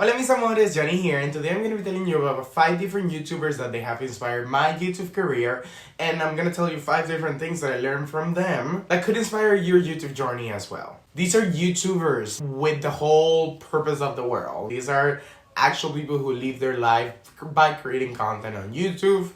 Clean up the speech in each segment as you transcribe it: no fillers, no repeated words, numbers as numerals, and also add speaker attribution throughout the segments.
Speaker 1: Hola mis amores, Johnny here, and today I'm going to be telling you about 5 different YouTubers that they have inspired my YouTube career, and I'm going to tell you 5 different things that I learned from them that could inspire your YouTube journey as well. These are YouTubers with the whole purpose of the world. These are actual people who live their life by creating content on YouTube,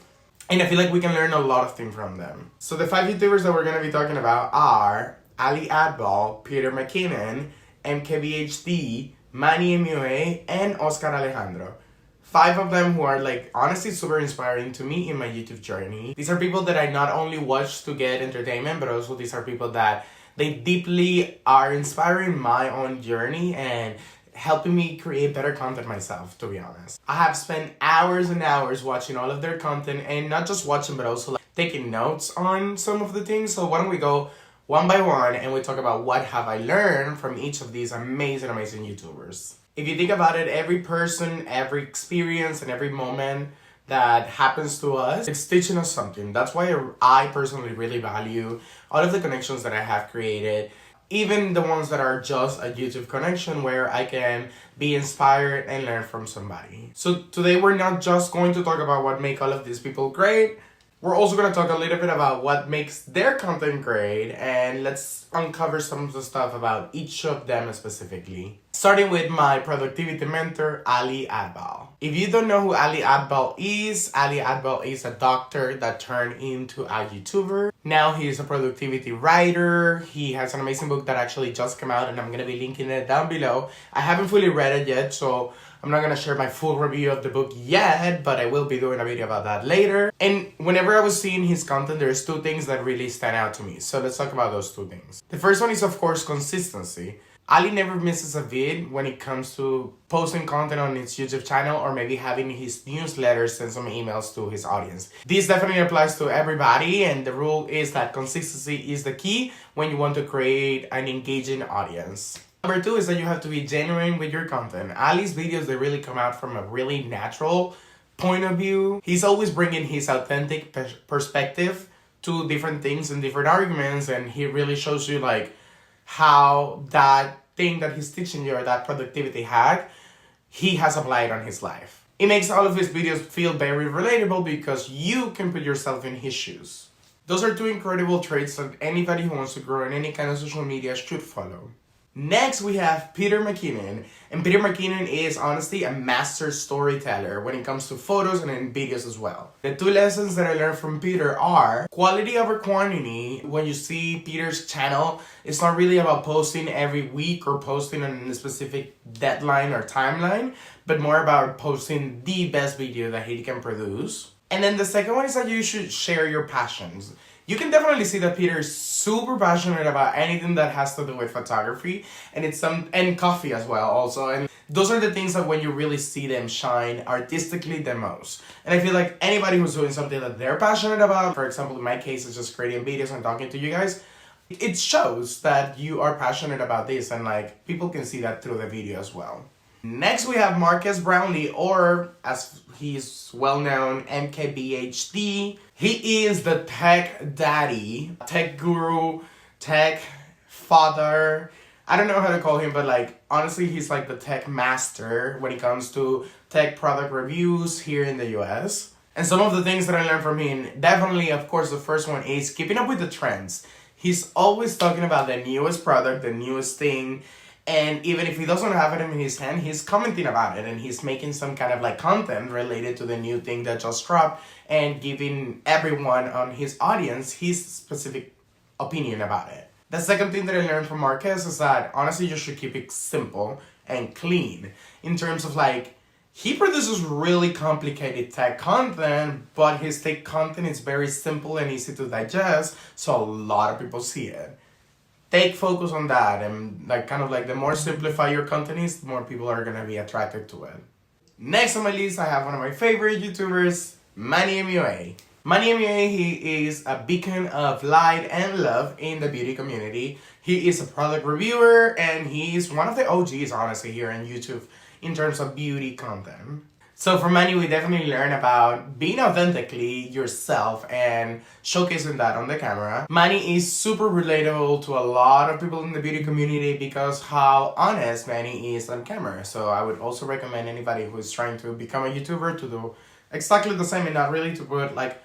Speaker 1: and I feel like we can learn a lot of things from them. So the 5 YouTubers that we're going to be talking about are Ali Adbal, Peter McKinnon, MKBHD, Manny MUA, and Oscar Alejandro. 5 of them who are honestly super inspiring to me in my YouTube journey. These are people that I not only watch to get entertainment, but also these are people that they deeply are inspiring my own journey and helping me create better content myself, to be honest. I have spent hours and hours watching all of their content, and not just watching, but also taking notes on some of the things. So why don't we go one by one and we talk about what have I learned from each of these amazing YouTubers. If you think about it, every person, every experience, and every moment that happens to us, it's teaching us something. That's why I personally really value all of the connections that I have created, even the ones that are just a YouTube connection where I can be inspired and learn from somebody. So today we're not just going to talk about what make all of these people great. We're also going to talk a little bit about what makes their content great, and let's uncover some of the stuff about each of them specifically. Starting with my productivity mentor, Ali Adbal. If you don't know who Ali Adbal is a doctor that turned into a YouTuber. Now he is a productivity writer. He has an amazing book that actually just came out, and I'm going to be linking it down below. I haven't fully read it yet, so I'm not going to share my full review of the book yet, but I will be doing a video about that later. And whenever I was seeing his content, there's 2 things that really stand out to me. So let's talk about those 2 things. The first one is, of course, consistency. Ali never misses a vid when it comes to posting content on his YouTube channel or maybe having his newsletter send some emails to his audience. This definitely applies to everybody, and the rule is that consistency is the key when you want to create an engaging audience. Number 2 is that you have to be genuine with your content. Ali's videos, they really come out from a really natural point of view. He's always bringing his authentic perspective to different things and different arguments, and he really shows you how that thing that he's teaching you, or that productivity hack, he has applied on his life. It makes all of his videos feel very relatable because you can put yourself in his shoes. Those are 2 incredible traits that anybody who wants to grow in any kind of social media should follow. Next, we have Peter McKinnon, and Peter McKinnon is honestly a master storyteller when it comes to photos and in videos as well. The 2 lessons that I learned from Peter are quality over quantity. When you see Peter's channel, it's not really about posting every week or posting on a specific deadline or timeline, but more about posting the best video that he can produce. And then the second one is that you should share your passions. You can definitely see that Peter is super passionate about anything that has to do with photography, and coffee as well also. And those are the things that when you really see them shine artistically the most. And I feel like anybody who's doing something that they're passionate about, for example, in my case, it's just creating videos and talking to you guys, it shows that you are passionate about this, and people can see that through the video as well. Next, we have Marques Brownlee, or as he's well known, MKBHD. He is the tech daddy, tech guru, tech father. I don't know how to call him, but honestly, he's the tech master when it comes to tech product reviews here in the US. And some of the things that I learned from him, definitely, of course, the first one is keeping up with the trends. He's always talking about the newest product, the newest thing. And even if he doesn't have it in his hand, he's commenting about it, and he's making some kind of content related to the new thing that just dropped and giving everyone on his audience his specific opinion about it. The second thing that I learned from Marques is that honestly you should keep it simple and clean in terms of he produces really complicated tech content, but his tech content is very simple and easy to digest, so a lot of people see it. Take focus on that, and the more simplify your content is, the more people are going to be attracted to it. Next on my list, I have one of my favorite YouTubers, Manny MUA. Manny MUA, he is a beacon of light and love in the beauty community. He is a product reviewer, and he is one of the OGs, honestly, here on YouTube in terms of beauty content. So for Manny, we definitely learn about being authentically yourself and showcasing that on the camera. Manny is super relatable to a lot of people in the beauty community because how honest Manny is on camera. So I would also recommend anybody who is trying to become a YouTuber to do exactly the same and not really to put like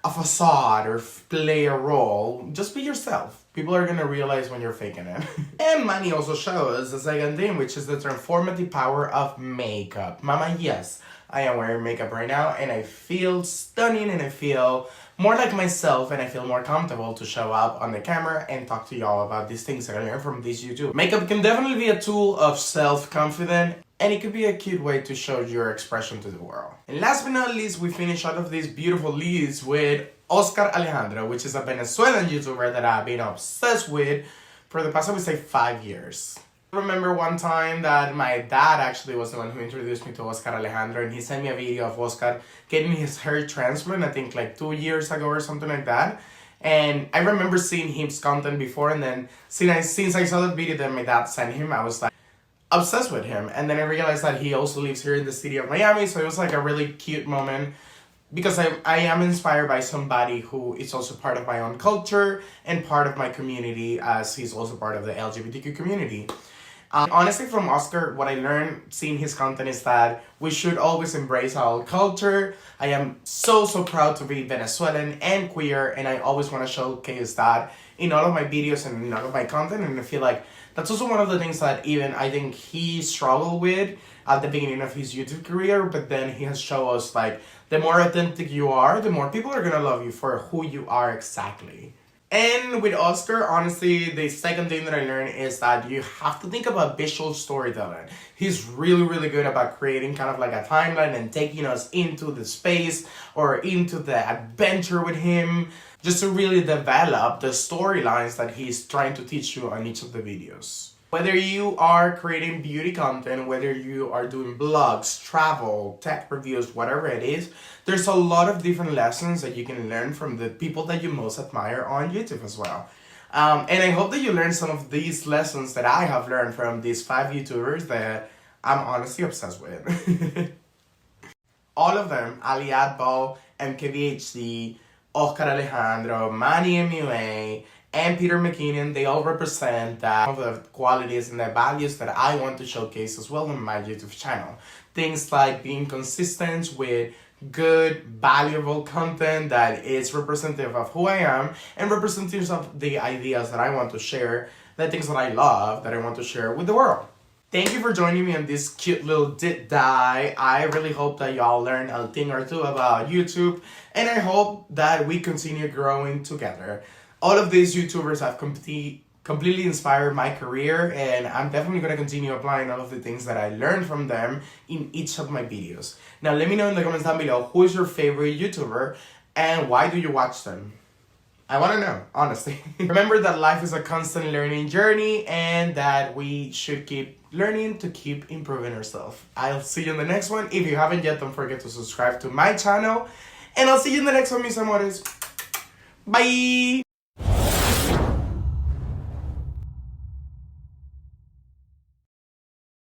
Speaker 1: a facade or play a role. Just be yourself. People are gonna realize when you're faking it. And Manny also shows the second thing, which is the transformative power of makeup. Mama, yes, I am wearing makeup right now and I feel stunning and I feel more like myself and I feel more comfortable to show up on the camera and talk to y'all about these things that I learned from this YouTube. Makeup can definitely be a tool of self-confidence and it could be a cute way to show your expression to the world. And last but not least, we finish all of these beautiful leads with Oscar Alejandro, which is a Venezuelan YouTuber that I've been obsessed with for the past, I would say, 5 years. I remember one time that my dad actually was the one who introduced me to Oscar Alejandro, and he sent me a video of Oscar getting his hair transplant, I think like 2 years ago or something like that. And I remember seeing his content before, and then since I saw that video that my dad sent him, I was like obsessed with him. And then I realized that he also lives here in the city of Miami, so it was like a really cute moment because I am inspired by somebody who is also part of my own culture and part of my community, as he's also part of the LGBTQ community. Honestly, from Oscar, what I learned seeing his content is that we should always embrace our culture. I am so proud to be Venezuelan and queer, and I always want to showcase that in all of my videos and in all of my content, and I feel like that's also one of the things that even I think he struggled with at the beginning of his YouTube career, but then he has shown us like the more authentic you are, the more people are gonna love you for who you are exactly. And with Oscar, honestly, the second thing that I learned is that you have to think about visual storytelling. He's really good about creating kind of like a timeline and taking us into the space or into the adventure with him, just to really develop the storylines that he's trying to teach you on each of the videos. Whether you are creating beauty content, whether you are doing blogs, travel, tech reviews, whatever it is, there's a lot of different lessons that you can learn from the people that you most admire on YouTube as well. And I hope that you learn some of these lessons that I have learned from these 5 YouTubers that I'm honestly obsessed with. All of them, Ali Adbo, MKBHD, Oscar Alejandro, Manny MUA, and Peter McKinnon, they all represent that of the qualities and the values that I want to showcase as well on my YouTube channel. Things like being consistent with good, valuable content that is representative of who I am and representative of the ideas that I want to share, the things that I love, that I want to share with the world. Thank you for joining me on this cute little deep dive. I really hope that y'all learn a thing or two about YouTube, and I hope that we continue growing together. All of these YouTubers have completely inspired my career, and I'm definitely going to continue applying all of the things that I learned from them in each of my videos. Now let me know in the comments down below who is your favorite YouTuber and why do you watch them? I want to know, honestly. Remember that life is a constant learning journey and that we should keep learning to keep improving ourselves. I'll see you in the next one. If you haven't yet, don't forget to subscribe to my channel, and I'll see you in the next one, mis amores. Bye!